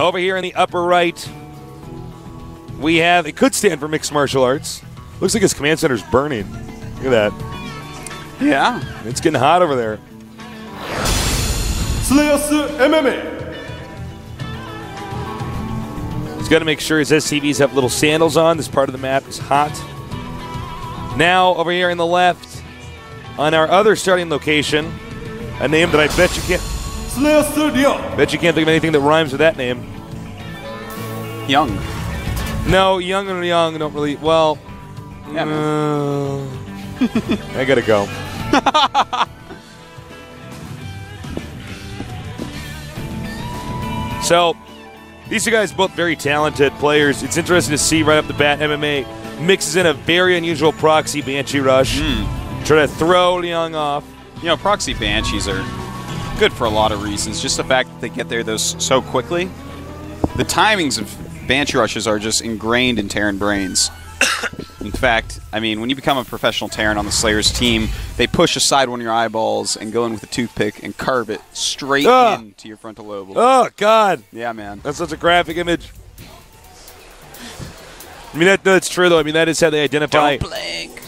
Over here in the upper right, we have, it could stand for mixed martial arts. Looks like his command center's burning. Look at that. Yeah. It's getting hot over there. MMA. He's got to make sure his SCVs have little sandals on. This part of the map is hot. Now, over here in the left, on our other starting location, a name that I bet you can't think of anything that rhymes with that name. Young. No, Young and Young don't really, well, Yeah, I gotta go. So, these two guys both very talented players. It's interesting to see right up the bat, MMA mixes in a very unusual proxy Banshee rush. Try to throw Ryung off. You know, proxy Banshees are good for a lot of reasons. Just the fact that they get there so quickly. The timings of Banshee rushes are just ingrained in Terran brains. In fact, I mean, when you become a professional Terran on the Slayer's team, they push aside one of your eyeballs and go in with a toothpick and carve it straight into your frontal lobe. Oh, God. Yeah, man. That's such a graphic image. I mean, that's true, though. I mean, that is how they identify. Don't blink.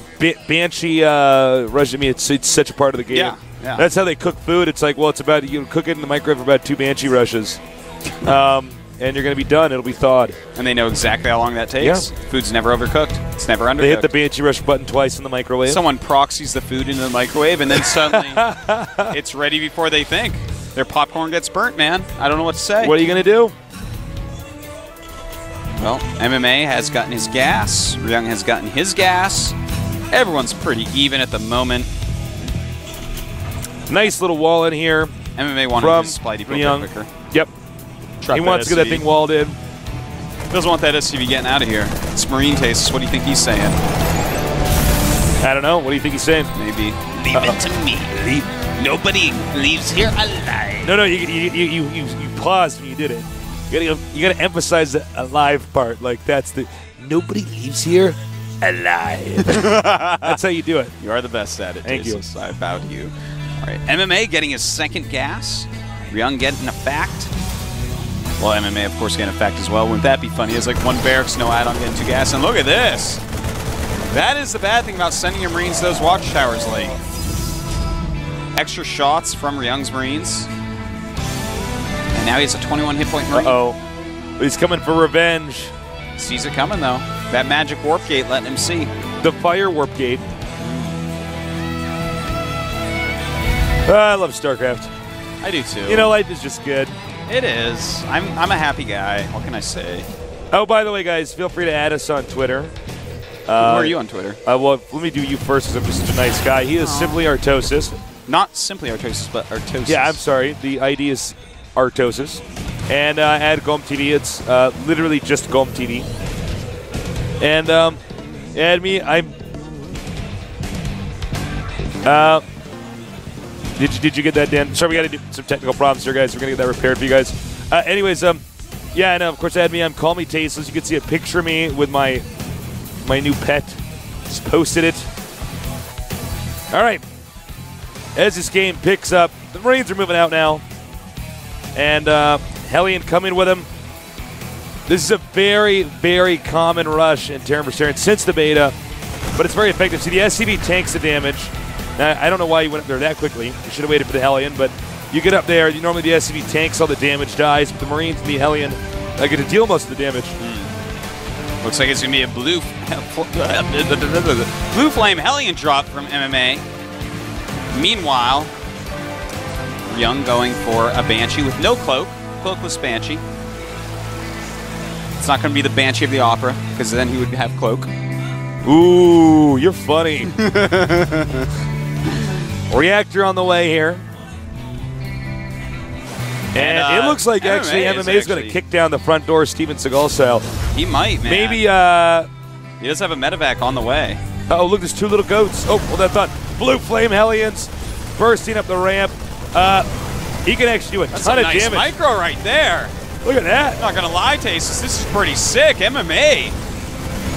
Banshee rush. I mean, it's such a part of the game. Yeah, yeah. That's how they cook food. It's like, well, it's about, you cook it in the microwave for about 2 Banshee rushes. And you're going to be done. It'll be thawed. And they know exactly how long that takes. Yeah. Food's never overcooked. It's never undercooked. They hit the Banshee rush button twice in the microwave. Someone proxies the food into the microwave, and then suddenly it's ready before they think. Their popcorn gets burnt, man. I don't know what to say. What are you going to do? Well, MMA has gotten his gas. Ryung has gotten his gas. Everyone's pretty even at the moment. Nice little wall in here. MMA wanted his Spidey built quicker. Yep. He wants to get that thing walled in. Doesn't want that SCV getting out of here. It's Marine Tastes. What do you think he's saying? I don't know. What do you think he's saying? Maybe. Leave it to me. Nobody leaves here alive. No, you paused when you did it. You gotta emphasize the alive part. Like, that's the nobody leaves here alive. That's how you do it. You are the best at it. Thank Jesus. I bow to you. All right. MMA getting his second gas. Ryung getting a fact. Well, MMA, of course, getting a fact as well. Wouldn't that be funny? It's like 1 barracks, no add-on, getting 2 gas. And look at this. That is the bad thing about sending your Marines to those watchtowers late. Extra shots from Ryung's Marines. And now he has a 21 hit point Marine. Uh-oh. He's coming for revenge. Sees it coming, though. That magic warp gate letting him see. The fire warp gate. I love Starcraft. I do, too. You know, life is just good. It is. I'm a happy guy. What can I say? Oh, by the way, guys, feel free to add us on Twitter. Who are you on Twitter? Well, let me do you first because I'm just such a nice guy. He is Simply Artosis. Not Simply Artosis, but Artosis. Yeah, I'm sorry. The ID is Artosis. And add GOMTV. It's literally just GOMTV. And add me. Did you get that, Dan? Sorry, we got to do some technical problems here, guys. We're going to get that repaired for you guys. Anyways, yeah, and of course, add me. I'm Call Me Tasteless. You can see a picture of me with my new pet. Just posted it. All right. As this game picks up, the Marines are moving out now. And Hellion coming with him. This is a very, very common rush in Terran vs. Terran since the beta, but it's very effective. See, the SCV tanks the damage. Now, I don't know why you went up there that quickly. You should have waited for the Hellion, but you get up there. Normally the SCV tanks all the damage, dies, but the Marines and the Hellion get to deal most of the damage. Looks like it's going to be a blue flame Hellion drop from MMA. Meanwhile, Ryung going for a Banshee with no cloak. Cloakless Banshee. It's not going to be the Banshee of the Opera, because then he would have cloak. Ooh, you're funny. Reactor on the way here. And it looks like MMA is going to kick down the front door Steven Seagal style. He might, man. Maybe, he does have a medevac on the way. Oh, look, there's 2 little goats. Oh, well, that's not blue flame Hellions bursting up the ramp. He can actually do a ton of damage. That's a nice micro right there. Look at that. I'm not going to lie, Tasteless. This is pretty sick. MMA.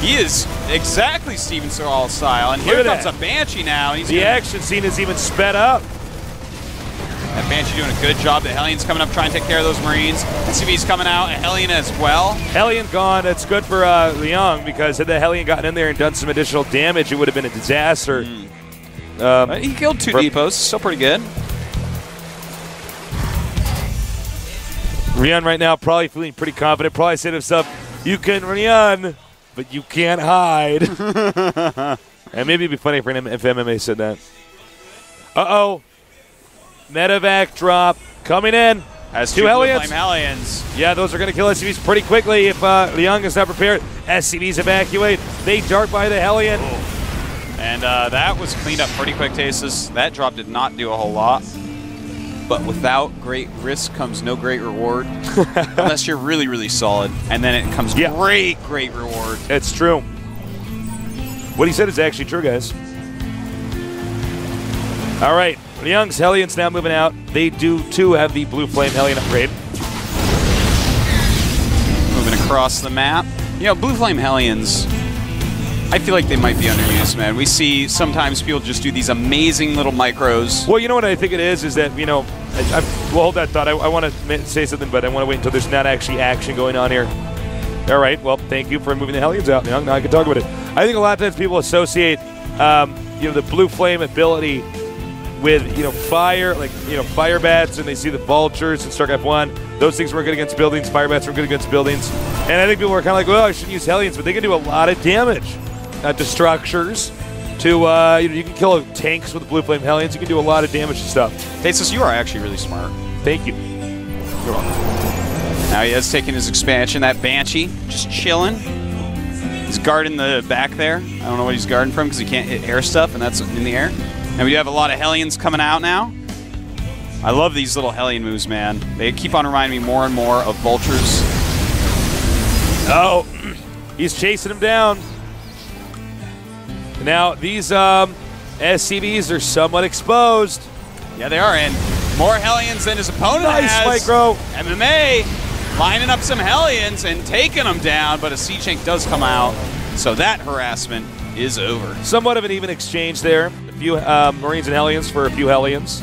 He is exactly Steven Seagal style. And here comes a Banshee now. And the action scene is even sped up. That Banshee doing a good job. The Hellions coming up trying to take care of those Marines. SCV's coming out. A Hellion as well. Hellion gone. That's good for Ryung, because had the Hellion gotten in there and done some additional damage, it would have been a disaster. He killed 2 depots. Still pretty good. Ryung right now probably feeling pretty confident. Probably said to himself, "You can run, but you can't hide." And maybe it'd be funny for him if MMA said that. Uh-oh. Medevac drop coming in. Has 2 Hellions. Hellions. Yeah, those are going to kill SCVs pretty quickly if Ryung is not prepared. SCVs evacuate. They dart by the Hellion. And that was cleaned up pretty quick, Tasis. That drop did not do a whole lot. But without great risk comes no great reward. Unless you're really, really solid. And then it comes great reward. It's true. What he said is actually true, guys. All right. Ryung's Hellions now moving out. They do, too, have the Blue Flame Hellion upgrade. Moving across the map. You know, Blue Flame Hellions, I feel like they might be underused, man. We see sometimes people just do these amazing little micros. Well, you know what I think it is that, you know, well, hold that thought. I want to say something, but I want to wait until there's not actually action going on here. All right, well, thank you for moving the Hellions out. Now I can talk about it. I think a lot of times people associate, you know, the Blue Flame ability with, you know, fire, like, you know, fire bats, and they see the vultures in Starcraft 1. Those things were good against buildings. Fire bats were good against buildings. And I think people were kind of like, well, I shouldn't use Hellions, but they can do a lot of damage to structures. To you know, you can kill tanks with the Blue Flame Hellions. You can do a lot of damage to stuff. Tasis, you are actually really smart. Thank you. You're welcome. Now he has taken his expansion. That Banshee just chilling. He's guarding the back there. I don't know what he's guarding from because he can't hit air stuff, and that's in the air. And we do have a lot of Hellions coming out now. I love these little Hellion moves, man. They keep on reminding me more and more of vultures. Oh, he's chasing him down. Now, these SCVs are somewhat exposed. Yeah, they are, and more Hellions than his opponent has. Nice, Micro. MMA lining up some Hellions and taking them down, but a Siege Tank does come out, so that harassment is over. Somewhat of an even exchange there. A few Marines and Hellions for a few Hellions.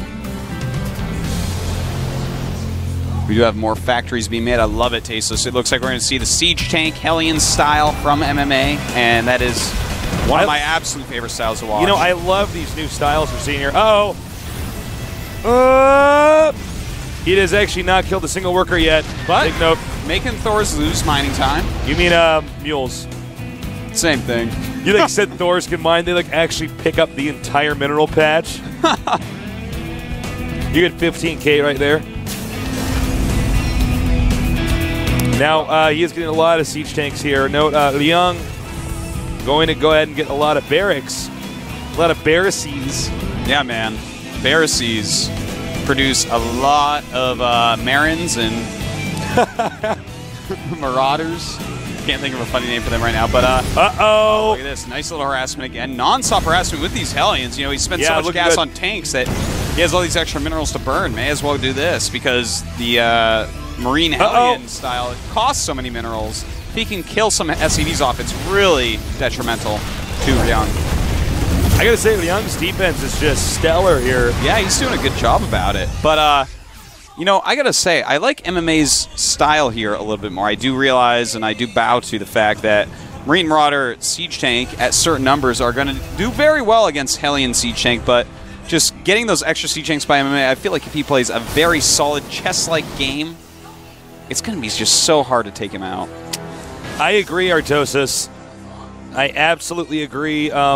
We do have more factories being made. I love it, Tasteless. It looks like we're going to see the Siege Tank Hellion style from MMA, and that is one of my absolute favorite styles to watch. You know, I love these new styles we're seeing here. Uh-oh. He has actually not killed a single worker yet. But take note. Making Thors lose mining time. You mean mules? Same thing. You like said Thors can mine? They like actually pick up the entire mineral patch. You get 15K right there. Now he is getting a lot of siege tanks here. Note Ryung going to go ahead and get a lot of barracks, a lot of barracies. Yeah, man. Barracies produce a lot of Marins and Marauders. Can't think of a funny name for them right now, but uh-oh. Look at this. Nice little harassment again. Non-stop harassment with these Hellions. You know, he spent so much gas on tanks that he has all these extra minerals to burn. May as well do this because the Marine Hellion style costs so many minerals. If he can kill some SCVs off, it's really detrimental to Ryung. I gotta say, Ryung's defense is just stellar here. Yeah, he's doing a good job about it. But, you know, I gotta say, I like MMA's style here a little bit more. I do realize and I do bow to the fact that Marine Marauder Siege Tank at certain numbers are going to do very well against Hellion Siege Tank, but just getting those extra Siege Tanks by MMA, I feel like if he plays a very solid chess-like game, it's going to be just so hard to take him out. I agree, Artosis. I absolutely agree. I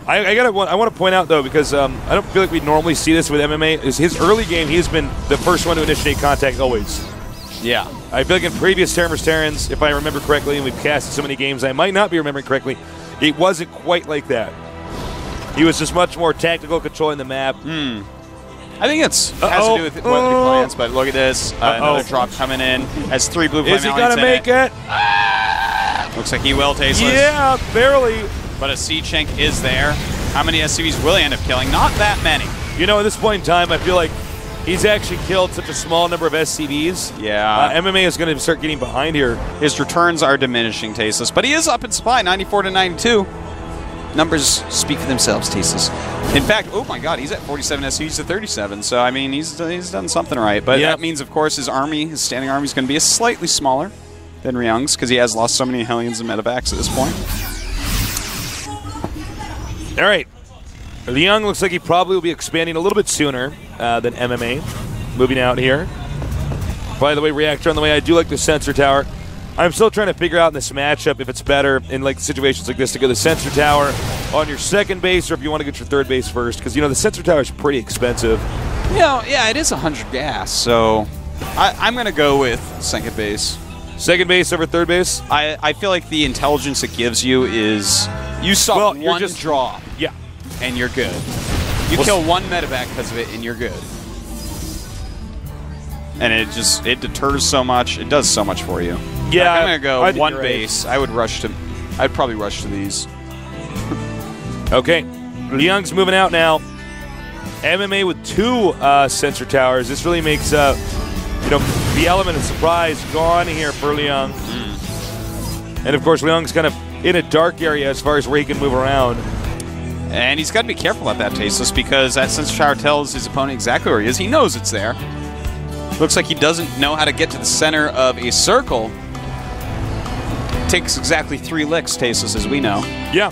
want to point out, though, because I don't feel like we normally see this with MMA. Is his early game, he's been the first one to initiate contact always. Yeah. I feel like in previous Terrans, if I remember correctly, and we've casted so many games, I might not be remembering correctly, it wasn't quite like that. He was just much more tactical, controlling the map. I think it's has to do with what he plans, but look at this. Another drop coming in. Has 3 blue flame. Is he going to make it? Looks like he will, Tasteless. Yeah, barely. But a Siege Tank is there. How many SCVs will he end up killing? Not that many. You know, at this point in time, I feel like he's actually killed such a small number of SCVs. Yeah. MMA is going to start getting behind here. His returns are diminishing, Tasteless. But he is up in supply, 94 to 92. numbers speak for themselves, Tasteless. In fact, oh my god, he's at 47 SC, he's at 37, so I mean, he's done something right. But that means, of course, his army, his standing army, is going to be slightly smaller than Ryung's, because he has lost so many Hellions and medevacs at this point. All right. Ryung looks like he probably will be expanding a little bit sooner than MMA. Moving out here. By the way, Reactor on the way. I do like the sensor tower. I'm still trying to figure out in this matchup if it's better in like situations like this to go the sensor tower on your second base or if you want to get your third base first, because you know the sensor tower is pretty expensive. You know, yeah, it is 100 gas, so I'm going to go with second base. Second base over third base? I feel like the intelligence it gives you is you saw one just drop. Yeah. And you're good. You kill one medevac because of it, and you're good. And it deters so much. It does so much for you. Yeah, I'm gonna go one base. Right. I'd probably rush to these. Okay, Ryung's moving out now. MMA with 2 sensor towers. This really makes you know, the element of surprise gone here for Ryung. And of course, Ryung's kind of in a dark area as far as where he can move around. And he's got to be careful about that, Tasteless, because that sensor tower tells his opponent exactly where he is. He knows it's there. Looks like he doesn't know how to get to the center of a circle. Takes exactly 3 licks, Tasteless, as we know. Yeah.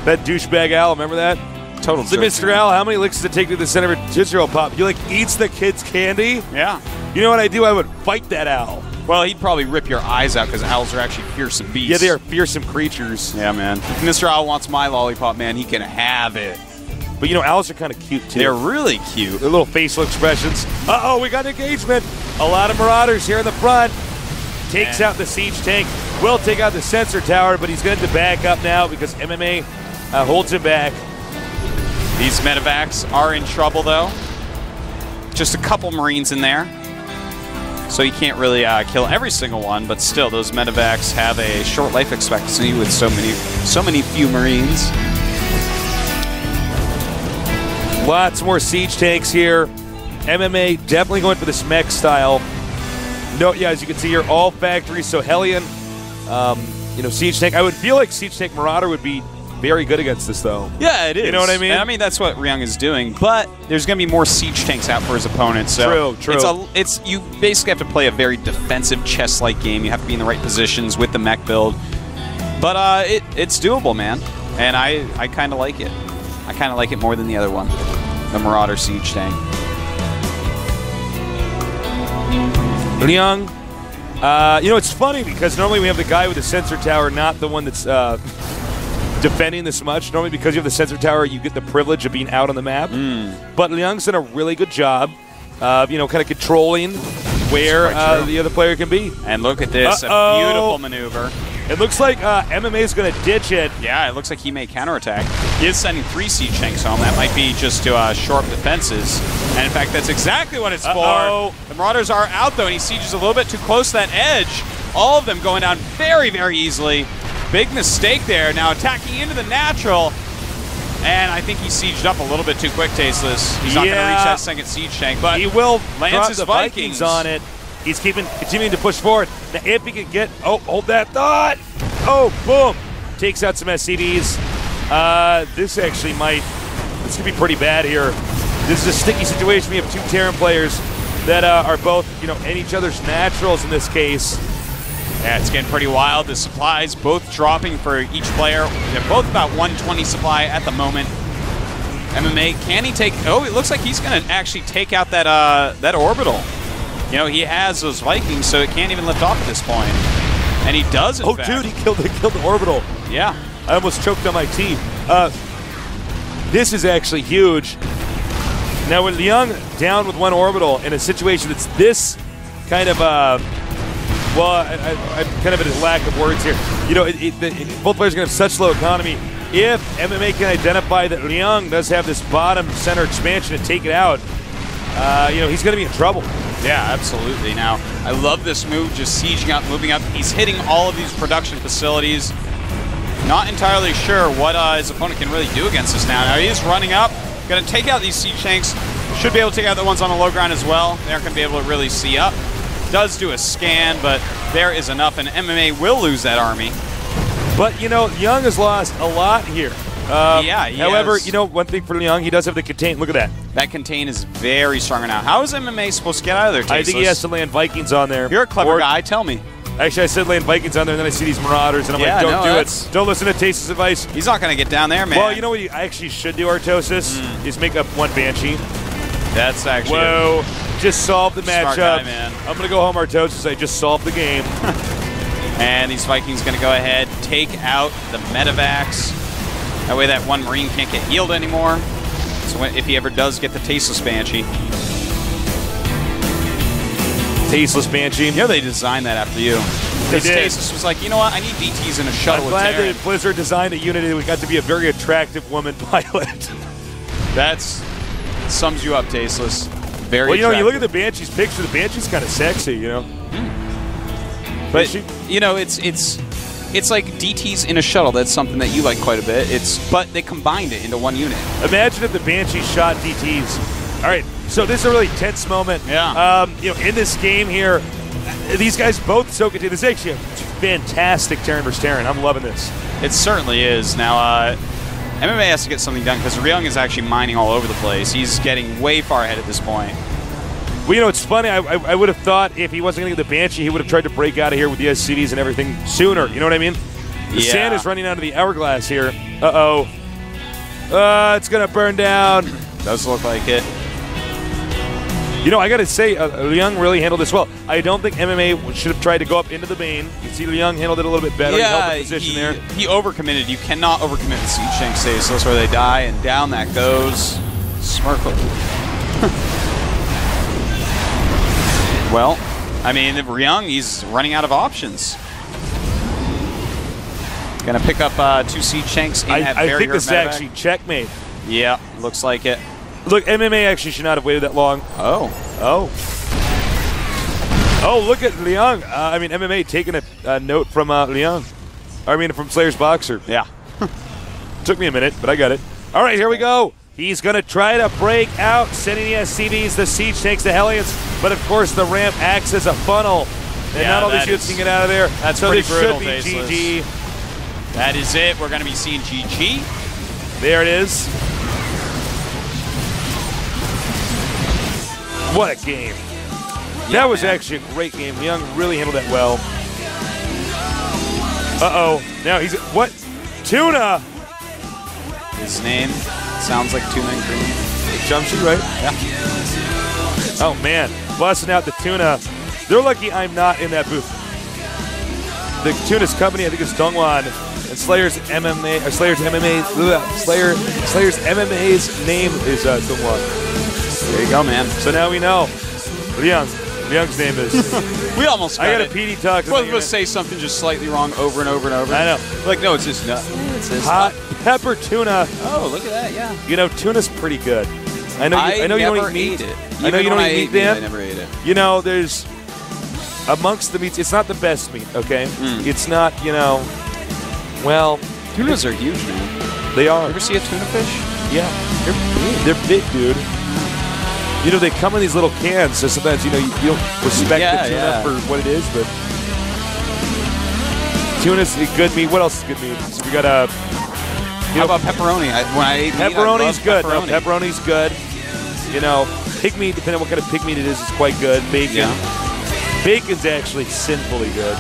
That douchebag Al, remember that? Total jerk. Mr. Al, how many licks does it take to the center of a Tootsie Roll Pop? He like eats the kid's candy? Yeah. You know what I do? I would fight that owl. Well, he'd probably rip your eyes out because owls are actually fearsome beasts. Yeah, they are fearsome creatures. Yeah, man. If Mr. Owl wants my lollipop, man, he can have it. But, you know, owls are kind of cute, too. They're really cute. Their little facial expressions. Uh-oh, we got engagement. A lot of Marauders here in the front. Takes out the siege tank. Will take out the sensor tower, but he's going to back up now because MMA holds him back. These medevacs are in trouble, though. Just a couple Marines in there. So you can't really kill every single one, but still, those medevacs have a short life expectancy with so many few Marines. Lots more siege tanks here. MMA definitely going for this mech style. No, yeah, as you can see here, all factories. So Hellion, you know, siege tank. I would feel like siege tank Marauder would be very good against this, though. Yeah, it is. You know what I mean? I mean, that's what Ryung is doing, but there's going to be more siege tanks out for his opponent. So true. You basically have to play a very defensive chess-like game. You have to be in the right positions with the mech build. But it's doable, man. And I kind of like it. I kind of like it more than the other one, the Marauder siege tank. Ryung, you know, it's funny because normally we have the guy with the sensor tower, not the one that's defending this much. Normally because you have the sensor tower, you get the privilege of being out on the map. But Ryung's done a really good job of, you know, kind of controlling where the other player can be. And look at this, a beautiful maneuver. It looks like MMA is going to ditch it. Yeah, it looks like he may counterattack. He is sending 3 siege tanks home. That might be just to shore up defenses. And in fact, that's exactly what it's for. The Marauders are out, though, and he sieges a little bit too close to that edge. All of them going down very, very easily. Big mistake there. Now attacking into the natural. And I think he sieged up a little bit too quick, Tasteless. He's not going to reach that second siege tank, but he will lands his his Vikings on it. He's continuing to push forward. Now, if he can get... Oh, hold that thought. Oh, boom. Takes out some SCDs. This actually might... This could be pretty bad here. This is a sticky situation. We have 2 Terran players that are both, you know, in each other's naturals in this case. Yeah, it's getting pretty wild. The supplies both dropping for each player. They're both about 120 supply at the moment. MMA, can he take... Oh, it looks like he's going to actually take out that orbital. You know, he has those Vikings, so it can't even lift off at this point. And he does, in fact. Dude, he killed the orbital. Yeah. I almost choked on my teeth. This is actually huge. Now, with Ryung down with 1 orbital in a situation that's this kind of, well, I'm kind of at a lack of words here. You know, both players are going to have such low economy. If MMA can identify that Ryung does have this bottom center expansion and take it out, you know, he's going to be in trouble. Yeah, absolutely. Now, I love this move, just sieging up, moving up. He's hitting all of these production facilities. Not entirely sure what his opponent can really do against this now. Now, he is running up, going to take out these siege tanks. Should be able to take out the ones on the low ground as well. They aren't going to be able to really see up. Does do a scan, but there is enough, and MMA will lose that army. But, you know, Ryung has lost a lot here. Yeah, he However, has. you know, one thing for Ryung, he does have the contain. Look at that. That contain is very strong now. How is MMA supposed to get out of there, Tasteless? I think he has to land Vikings on there. You're a clever guy. Tell me. Actually, I said land Vikings on there, and then I see these Marauders, and I'm like, don't do it. Don't listen to Tasteless advice. He's not going to get down there, man. Well, you know what you actually should do, Artosis? Is make up one Banshee. That's actually just solved the matchup. Guy, man. I'm going to go home, Artosis. I just solved the game. And these Vikings going to go ahead, take out the Medivacs. That way that one Marine can't get healed anymore. So if he ever does get the Tasteless Banshee. Tasteless Banshee. You know they designed that after you. They did. Tasteless was like, you know what, I need DTs in a shuttle. I'm glad that Blizzard designed a unit that we got to be a very attractive woman pilot. That's sums you up, Tasteless. Very well, you know, attractive. you look at the Banshee's picture, the Banshee's kind of sexy, you know. But, you know, it's like DTs in a shuttle. That's something that you like quite a bit. But they combined it into one unit. Imagine if the Banshee shot DTs. All right, so this is a really tense moment. Yeah. You know, in this game here, these guys both so good. This is actually a fantastic Terran versus Terran. I'm loving this. It certainly is. Now, MMA has to get something done because Ryung is actually mining all over the place. He's getting way far ahead at this point. Well, you know, it's funny. I would have thought if he wasn't going to get the Banshee, he would have tried to break out of here with the SCVs and everything sooner. You know what I mean? The sand is running out of the hourglass here. Uh-oh. It's going to burn down. Does look like it. You know, I got to say, Ryung really handled this well. I don't think MMA should have tried to go up into the Bane. You see Ryung handled it a little bit better. Yeah, he held the position there. He overcommitted. You cannot overcommit the Siege Tank stage, so that's where they die, and down that goes. Smirkle. Well, I mean, Ryung, he's running out of options. Gonna pick up 2 Siege Tanks in that very I think this is medevac. actually checkmate. Yeah, looks like it. Look, MMA actually should not have waited that long. Oh, look at Ryung. I mean, MMA taking a note from Ryung. I mean, from Slayer's Boxer. yeah. Took me a minute, but I got it. All right, here we go. He's going to try to break out, sending the SCVs, the Siege Tanks, the Hellions. But, of course, the ramp acts as a funnel. And not all these units can get out of there. That's so pretty this brutal, should be Tasteless. GG. That is it. We're going to be seeing GG. There it is. What a game. That was actually a great game. Ryung really handled that well. Uh-oh. Now he's... What? Tuna! His name sounds like Tuna and Green. Jumpsuit, right? Yeah. Oh, man. Busting out the Tuna. They're lucky I'm not in that booth. The Tuna's company, I think it's Dongwon, and Slayer's MMA, or Slayer's MMA, Slayer's MMA's name is Dongwon. There you go, man. So now we know. Ryung's name is. We almost got I got it. a PD talk. Both of us say something just slightly wrong over and over and over. I know. Like, no, it's just nut. It's this Hot pepper tuna. Oh, look at that, yeah. You know, tuna's pretty good. I know you don't eat meat. I know you don't eat meat, Dan. I never ate it. You know, there's amongst the meats, it's not the best meat, okay? It's not, you know, well. Tunas are huge, man. They are. You ever see a tuna fish? Yeah. They're big, dude. You know, they come in these little cans, so sometimes, you know, you don't respect the tuna for what it is, but tuna's good meat. What else is good meat? So we got How about pepperoni? When I ate meat, pepperoni's good. Pepperoni. No, pepperoni's good. You know, pig meat, depending on what kind of pig meat it is quite good. Bacon. Yeah. Bacon's actually sinfully good.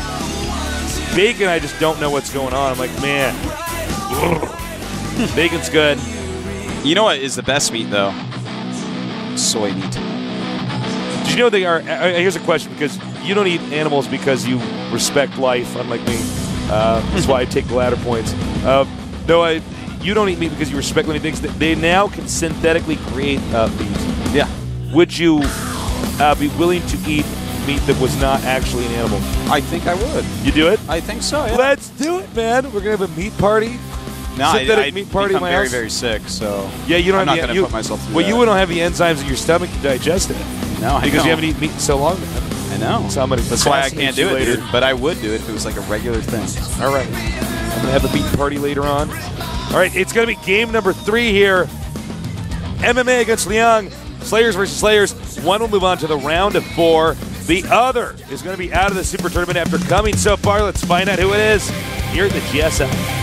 Bacon, I just don't know what's going on. I'm like, man. Bacon's good. You know what is the best meat, though? Soy meat. Did you know they are? Here's a question, because you don't eat animals because you respect life, unlike me. That's why I take the latter points. You don't eat meat because you respect living things. They now can synthetically create meat. Yeah. Would you be willing to eat meat that was not actually an animal? I think I would. You do it? I think so, yeah. Let's do it, man. We're going to have a meat party. No, synthetic meat party in my very, house. very sick, so yeah, you don't I'm have not going to put myself through Well, that. you don't have the enzymes in your stomach to digest it. No, I because know. you haven't eaten meat in so long. I know. So that's why I can't do it, dude. But I would do it if it was like a regular thing. All right. I'm going to have a meat party later on. All right, it's going to be game number 3 here. MMA against Ryung. Slayers versus Slayers. One will move on to the round of 4. The other is going to be out of the Super Tournament after coming so far. Let's find out who it is. here at the GSL.